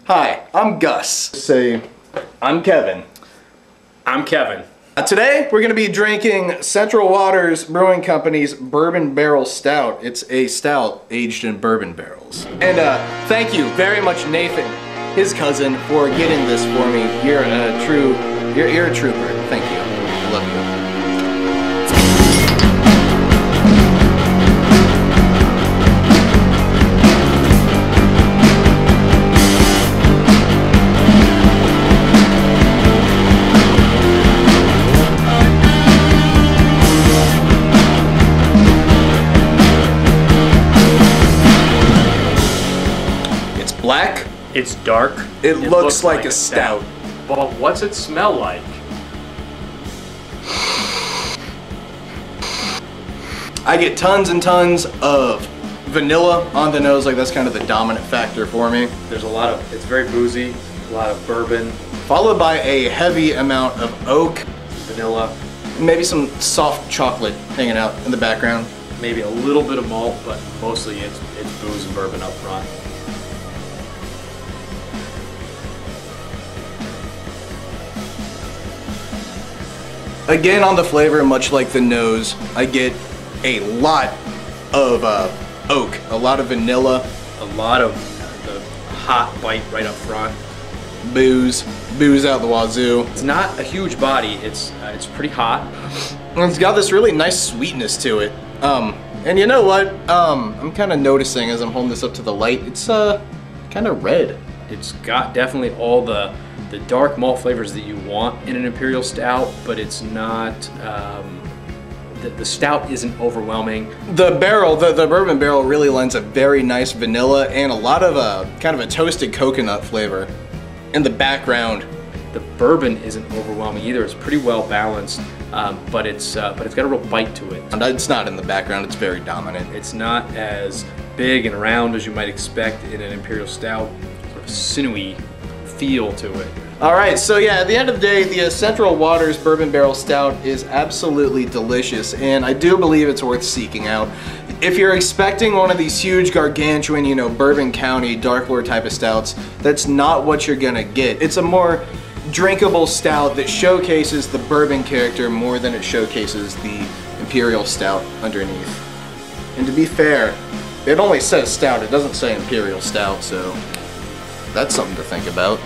Hi, I'm Gus. Say, I'm Kevin. I'm Kevin. Today, we're going to be drinking Central Waters Brewing Company's Bourbon Barrel Stout. It's a stout aged in bourbon barrels. And thank you very much, Nathan, his cousin, for getting this for me. You're a trooper. Thank you. I love you. Black. It's dark. It looks like a stout. But what's it smell like? I get tons and tons of vanilla on the nose, like that's kind of the dominant factor for me. There's a lot of, it's very boozy, a lot of bourbon. Followed by a heavy amount of oak, Vanilla. maybe some soft chocolate hanging out in the background. Maybe a little bit of malt, but mostly it's booze and bourbon up front. Again, on the flavor, much like the nose, I get a lot of oak, a lot of vanilla, A lot of the hot bite right up front. booze out the wazoo. It's not a huge body. It's pretty hot. And it's got this really nice sweetness to it. And you know what? I'm kind of noticing as I'm holding this up to the light, it's kind of red. It's got definitely all the dark malt flavors that you want in an imperial stout, but it's not. The stout isn't overwhelming. The barrel, the bourbon barrel really lends a very nice vanilla and a lot of kind of a toasted coconut flavor in the background. The bourbon isn't overwhelming either. It's pretty well balanced, but it's got a real bite to it. And it's not in the background, it's very dominant. It's not as big and round as you might expect in an imperial stout. Sort of sinewy feel to it. Alright, so yeah, at the end of the day, the Central Waters Bourbon Barrel Stout is absolutely delicious, and I do believe it's worth seeking out. If you're expecting one of these huge, gargantuan, you know, Bourbon County Dark Lord type of stouts, that's not what you're gonna get. It's a more drinkable stout that showcases the bourbon character more than it showcases the Imperial Stout underneath. And to be fair, it only says stout, it doesn't say Imperial Stout, so that's something to think about.